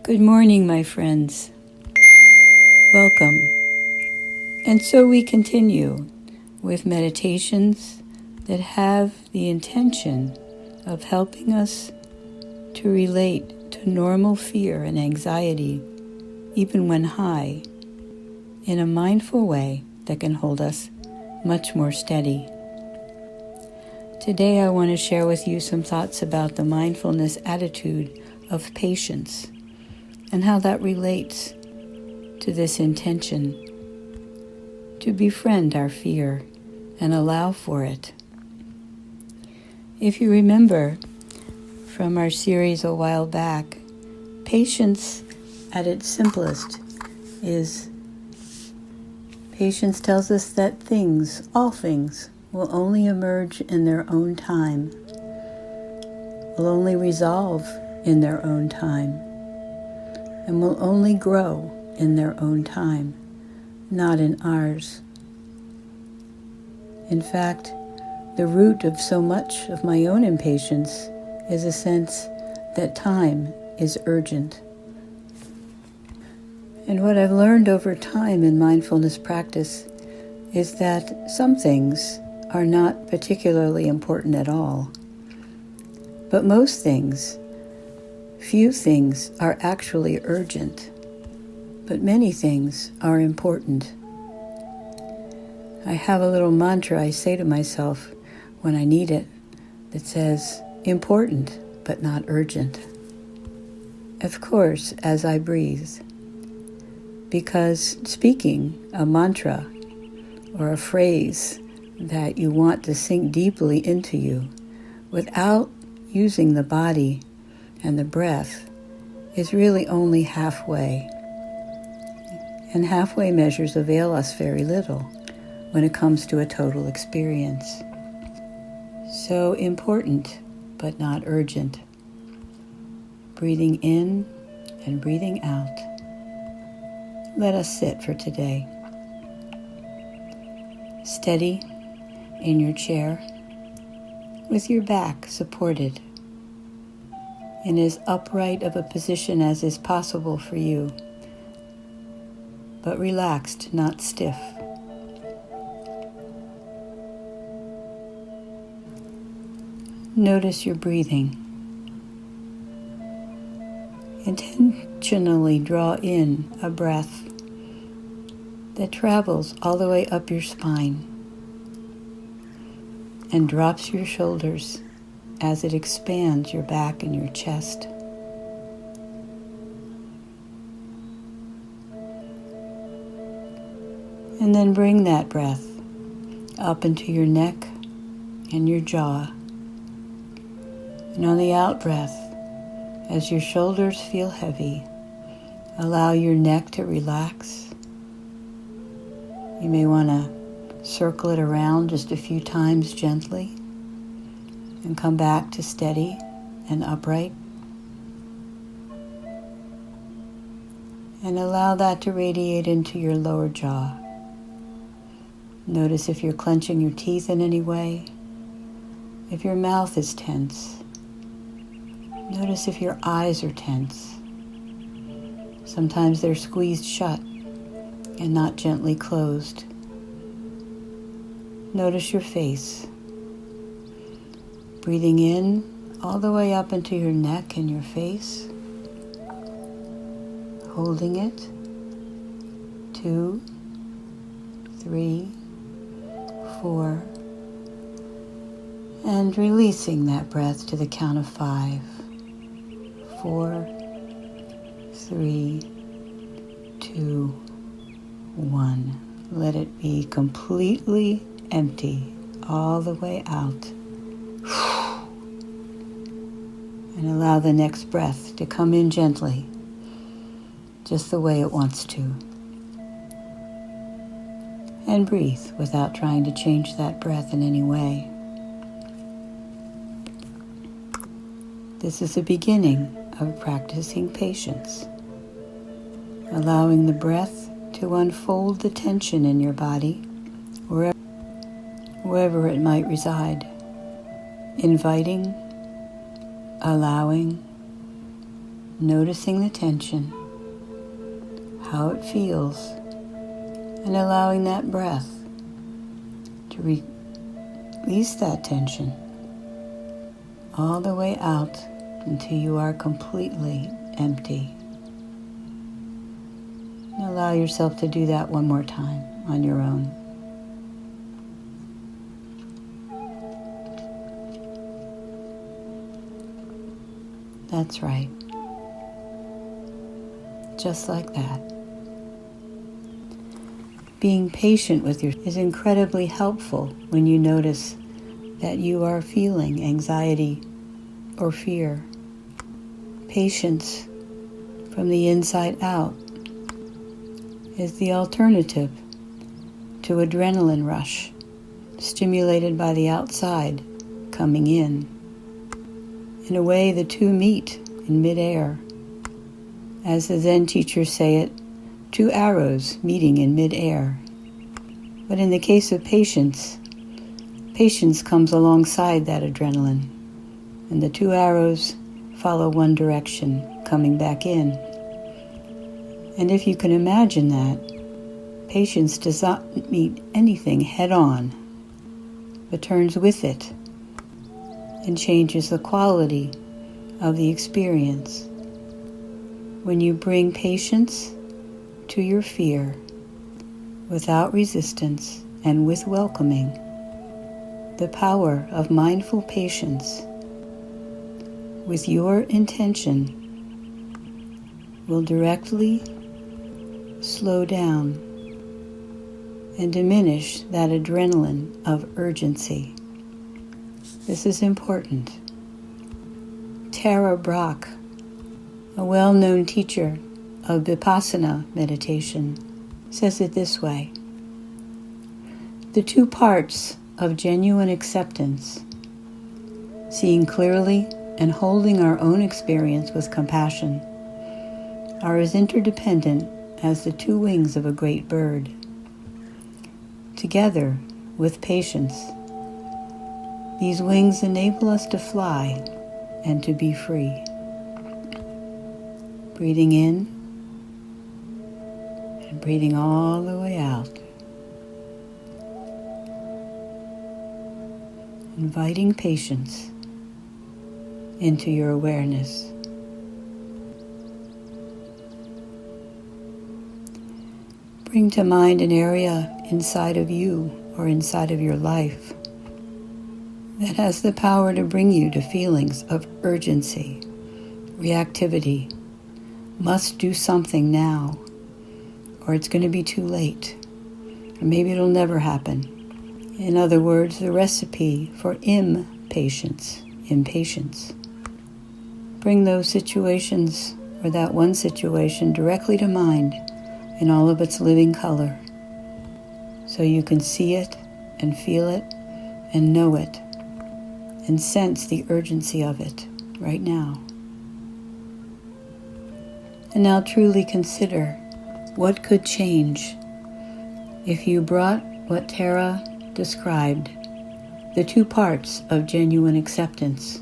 Good morning, my friends. Welcome. And so we continue with meditations that have the intention of helping us to relate to normal fear and anxiety, even when high, in a mindful way that can hold us much more steady. Today I want to share with you some thoughts about the mindfulness attitude of patience and how that relates to this intention to befriend our fear and allow for it. If you remember from our series a while back, patience at its simplest is patience tells us that all things, will only emerge in their own time, will only resolve in their own time, and will only grow in their own time, not in ours. In fact, the root of so much of my own impatience is a sense that time is urgent. And what I've learned over time in mindfulness practice is that some things are not particularly important at all. But most things, few things are actually urgent, but many things are important. I have a little mantra I say to myself when I need it that says, important but not urgent. Of course, as I breathe, because speaking a mantra or a phrase that you want to sink deeply into you without using the body and the breath is really only halfway. And halfway measures avail us very little when it comes to a total experience. So important, but not urgent. Breathing in and breathing out. Let us sit for today. Steady in your chair, with your back supported in as upright of a position as is possible for you, but relaxed, not stiff. Notice your breathing. Intentionally draw in a breath that travels all the way up your spine and drops your shoulders as it expands your back and your chest. And then bring that breath up into your neck and your jaw. And on the out breath, as your shoulders feel heavy, allow your neck to relax. You may want to circle it around just a few times gently and come back to steady and upright. And allow that to radiate into your lower jaw. Notice if you're clenching your teeth in any way, if your mouth is tense. Notice if your eyes are tense. Sometimes they're squeezed shut and not gently closed. Notice your face. Breathing in all the way up into your neck and your face. Holding it. 2, 3, 4. And releasing that breath to the count of 5. 4, 3, 2, 1. Let it be completely empty all the way out. And allow the next breath to come in gently, just the way it wants to. And breathe without trying to change that breath in any way. This is the beginning of practicing patience, allowing the breath to unfold the tension in your body, wherever it might reside, inviting, allowing, noticing the tension, how it feels, and allowing that breath to release that tension all the way out until you are completely empty. And allow yourself to do that one more time on your own. That's right. Just like that. Being patient with yourself is incredibly helpful when you notice that you are feeling anxiety or fear. Patience from the inside out is the alternative to adrenaline rush, stimulated by the outside coming in. In a way, the two meet in midair. As the Zen teachers say it, two arrows meeting in midair. But in the case of patience, patience comes alongside that adrenaline, and the two arrows follow one direction, coming back in. And if you can imagine that, patience does not meet anything head-on, but turns with it and changes the quality of the experience. When you bring patience to your fear without resistance and with welcoming, the power of mindful patience with your intention will directly slow down and diminish that adrenaline of urgency. This is important. Tara Brach, a well-known teacher of Vipassana meditation, says it this way: the two parts of genuine acceptance, seeing clearly and holding our own experience with compassion, are as interdependent as the two wings of a great bird. Together with patience, these wings enable us to fly and to be free. Breathing in and breathing all the way out. Inviting patience into your awareness. Bring to mind an area inside of you or inside of your life that has the power to bring you to feelings of urgency, reactivity, must do something now, or it's going to be too late, or maybe it'll never happen. In other words, the recipe for impatience. Bring those situations, or that one situation, directly to mind in all of its living color, so you can see it and feel it and know it and sense the urgency of it right now. And now truly consider what could change if you brought what Tara described, the two parts of genuine acceptance,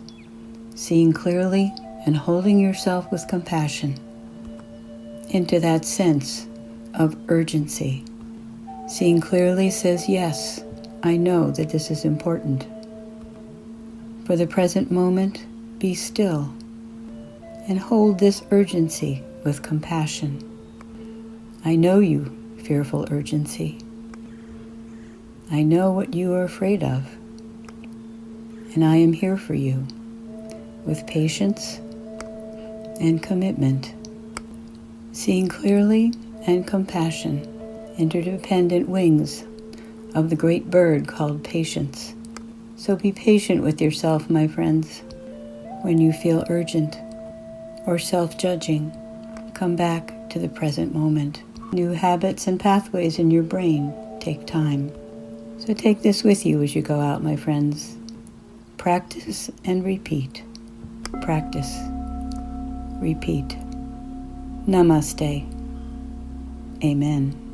seeing clearly and holding yourself with compassion, into that sense of urgency. Seeing clearly says, yes, I know that this is important. For the present moment, be still and hold this urgency with compassion. I know you, fearful urgency. I know what you are afraid of, and I am here for you with patience and commitment, seeing clearly and compassion, interdependent wings of the great bird called patience. So be patient with yourself, my friends. When you feel urgent or self-judging, come back to the present moment. New habits and pathways in your brain take time. So take this with you as you go out, my friends. Practice and repeat. Practice. Repeat. Namaste. Amen.